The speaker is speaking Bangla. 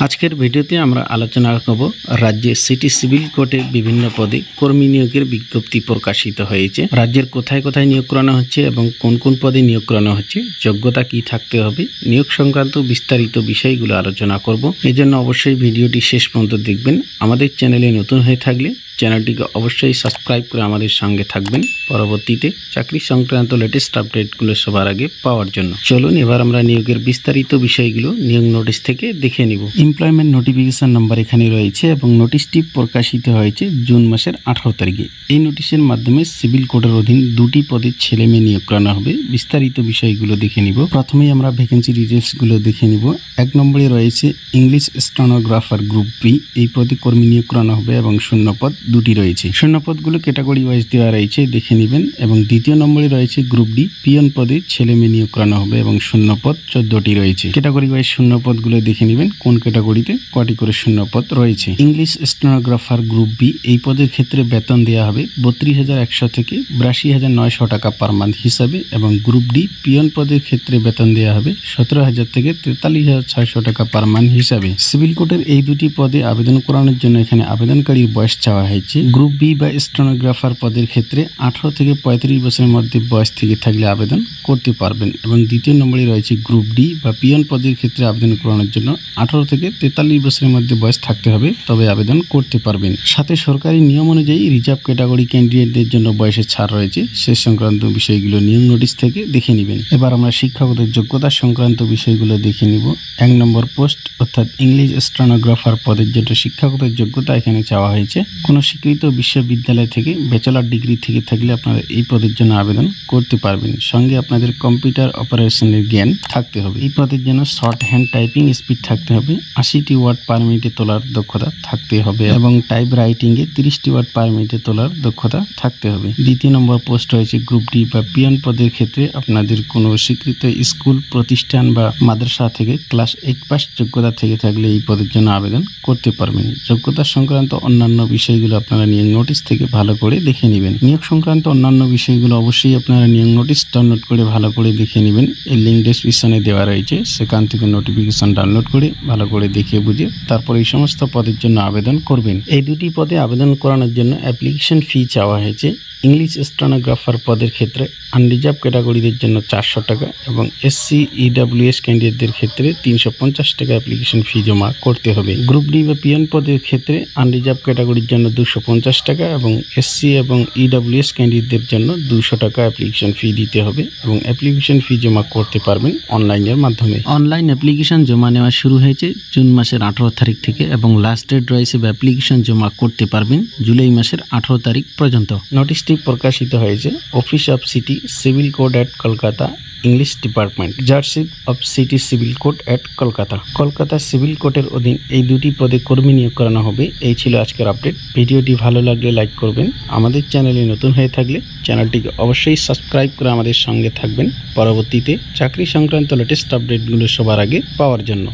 আজকের ভিডিওতে আমরা আলোচনা করব রাজ্যের সিটি সিভিল কোর্টে বিভিন্ন পদে কর্মী নিয়োগের বিজ্ঞপ্তি প্রকাশিত হয়েছে। রাজ্যের কোথায় কোথায় নিয়োগ করানো হচ্ছে এবং কোন কোন পদে নিয়োগ করানো হচ্ছে, যোগ্যতা কি থাকতে হবে, নিয়োগ সংক্রান্ত বিস্তারিত বিষয়গুলো আলোচনা করব। এজন্য অবশ্যই ভিডিওটি শেষ পর্যন্ত দেখবেন। আমাদের চ্যানেলে নতুন হয়ে থাকলে চ্যানেলটিকে অবশ্যই সাবস্ক্রাইব করে আমাদের সঙ্গে থাকবেন পরবর্তীতে চাকরি সংক্রান্ত লেটেস্ট আপডেটগুলো সবার আগে পাওয়ার জন্য। চলুন এবার আমরা নিয়োগের বিস্তারিত বিষয়গুলো নিয়োগ নোটিশ থেকে দেখে নিব। এমপ্লয়মেন্ট নোটিফিকেশন নাম্বার এখানে রয়েছে এবং নোটিশটি প্রকাশিত হয়েছে জুন মাসের 18 তারিখে। এই নোটিশের মাধ্যমে সিভিল কোর্টের অধীন দুটি পদে ছেলে মেয়ে নিয়োগ করানো হবে। বিস্তারিত বিষয়গুলো দেখে নিব। প্রথমেই আমরা ভ্যাকেন্সি ডিটেলসগুলো দেখে নিব। 1 নম্বরে রয়েছে ইংলিশ স্টেনোগ্রাফার গ্রুপ বি। এই পদে কর্মী নিয়োগ করানো হবে এবং শূন্য পদ দুটি রয়েছে। শূন্য পদগুলো ক্যাটাগরি ওয়াইজ দেওয়া রয়েছে, দেখে নেবেন। এবং দ্বিতীয় নম্বরে রয়েছে গ্রুপ ডি, পিয়ন পদে ছেলে মেয়ে নিয়োগ করানো হবে এবং শূন্য পদ 14টি রয়েছে। ক্যাটাগরি ওয়াইজ শূন্য পদগুলো দেখে নেবেন কোন ক্যাটাগরিতে কটি করে শূন্য পদ রয়েছে। ইংলিশ স্টেনোগ্রাফার গ্রুপ বি এই পদের ক্ষেত্রে বেতন দেওয়া হবে 32,100 থেকে 82,900 টাকা পার মান্থ হিসাবে এবং গ্রুপ ডি পিয়ন পদের ক্ষেত্রে বেতন দেওয়া হবে 17,000 থেকে 43,600 টাকা পার মান্থ হিসাবে। সিভিল কোর্টের এই দুটি পদে আবেদন করানোর জন্য এখানে আবেদনকারীর বয়স চাওয়া হয়েছে। গ্রুপ বি বা স্টেনোগ্রাফার পদের ক্ষেত্রে 18 থেকে 35 বছরের মধ্যে বয়স থেকে থাকলে আবেদন করতে পারবেন এবং দ্বিতীয় নম্বরে রয়েছে গ্রুপ ডি বা পিয়ন পদের ক্ষেত্রে আবেদন করানোর জন্য 18 থেকে 43 বছরের মধ্যে বয়স থাকতে হবে, তবে আবেদন করতে পারবেন। সাথে সরকারি নিয়ম অনুযায়ী রিজার্ভ ক্যাটাগরি ক্যান্ডিডেটদের জন্য বয়সের ছাড় রয়েছে। সে সংক্রান্ত বিষয়গুলো নিয়োগ নোটিশ থেকে দেখে নেবেন। এবার আমরা শিক্ষাগত যোগ্যতা সংক্রান্ত বিষয়গুলো দেখে নিব। 1 নম্বর পোস্ট অর্থাৎ ইংলিশ স্টেনোগ্রাফার পদের জন্য শিক্ষাগত যোগ্যতা এখানে চাওয়া হয়েছে। কোনো স্বীকৃত বিশ্ববিদ্যালয় থেকে ব্যাচেলর ডিগ্রি থেকে থাকলে আপনারা এই পদের জন্য আবেদন করতে পারবেন। সঙ্গে আপনাদের কম্পিউটার অপারেশনের জ্ঞান থাকতে হবে। এই পদের জন্য শর্ট হ্যান্ড টাইপিং স্পিড থাকতে হবে, 80টি ওয়ার্ড পার মিনিটে তোলার দক্ষতা থাকতে হবে এবং টাইপ রাইটিংয়ে 30টি ওয়ার্ড পার মিনিটে তোলার দক্ষতা থাকতে হবে। দ্বিতীয় নম্বর পোস্ট রয়েছে গ্রুপ ডি বা পিয়ন পদের ক্ষেত্রে আপনাদের কোনো স্বীকৃত স্কুল প্রতিষ্ঠান বা মাদ্রাসা থেকে ক্লাস 8 পাস যোগ্যতা থেকে থাকলে এই পদের জন্য আবেদন করতে পারবেন। যোগ্যতা সংক্রান্ত অন্যান্য বিষয়গুলো আপনারা নিয়োগ নোটিশ থেকে ভালো করে দেখে নেবেন। নিয়োগ সংক্রান্ত অন্যান্য বিষয়গুলো অবশ্যই আপনারা নিয়োগ নোটিশ ডাউনলোড করে ভালো করে দেখে নেবেন। এই লিঙ্ক ডেসক্রিপশনে দেওয়া রয়েছে, সেখান থেকে নোটিফিকেশন ডাউনলোড করে ভালো করে দেখে বুঝে তারপর এই সমস্ত পদের জন্য আবেদন করবেন। এই দুটি পদে আবেদন করানোর জন্য অ্যাপ্লিকেশন ফি চাওয়া হয়েছে। ইংলিশ স্টেনোগ্রাফার পদের ক্ষেত্রে আনরিজার্ভ ক্যাটাগরিদের জন্য 400 টাকা এবং এসসি ইডব্লিউএস ক্যান্ডিডেটদের ক্ষেত্রে 350 টাকা অ্যাপ্লিকেশন ফি জমা করতে হবে। গ্রুপ ডি বা পিয়ন পদের ক্ষেত্রে আনরিজার্ভ ক্যাটাগরির জন্য 250 টাকা এবং এসসি এবং ইডব্লিউএস ক্যান্ডিডেটদের জন্য 200 টাকা অ্যাপ্লিকেশন ফি দিতে হবে এবং অ্যাপ্লিকেশন ফি জমা করতে পারবেন অনলাইনের মাধ্যমে। অনলাইন অ্যাপ্লিকেশন জমা নেওয়া শুরু হয়েছে জুন মাসের 18 তারিখ থেকে এবং লাস্ট ডেট রয়েছে অ্যাপ্লিকেশন জমা করতে পারবেন জুলাই মাসের 18 তারিখ পর্যন্ত। নোটিশটি প্রকাশিত হয়েছে office of city civil court at Kolkata, English department, জার্সিপ of city civil court at Kolkata. Kolkata civil কোর্টের অধীন এই দুটি পদে কর্মী নিয়োগ করানো হবে। এই ছিল আজকের আপডেট। ভিডিওটি ভালো লাগলে লাইক করবেন। আমাদের চ্যানেলে নতুন হয়ে থাকলে চ্যানেলটিকে অবশ্যই সাবস্ক্রাইব করে আমাদের সঙ্গে থাকবেন পরবর্তীতে চাকরি সংক্রান্ত লেটেস্ট আপডেটগুলো সবার আগে পাওয়ার জন্য।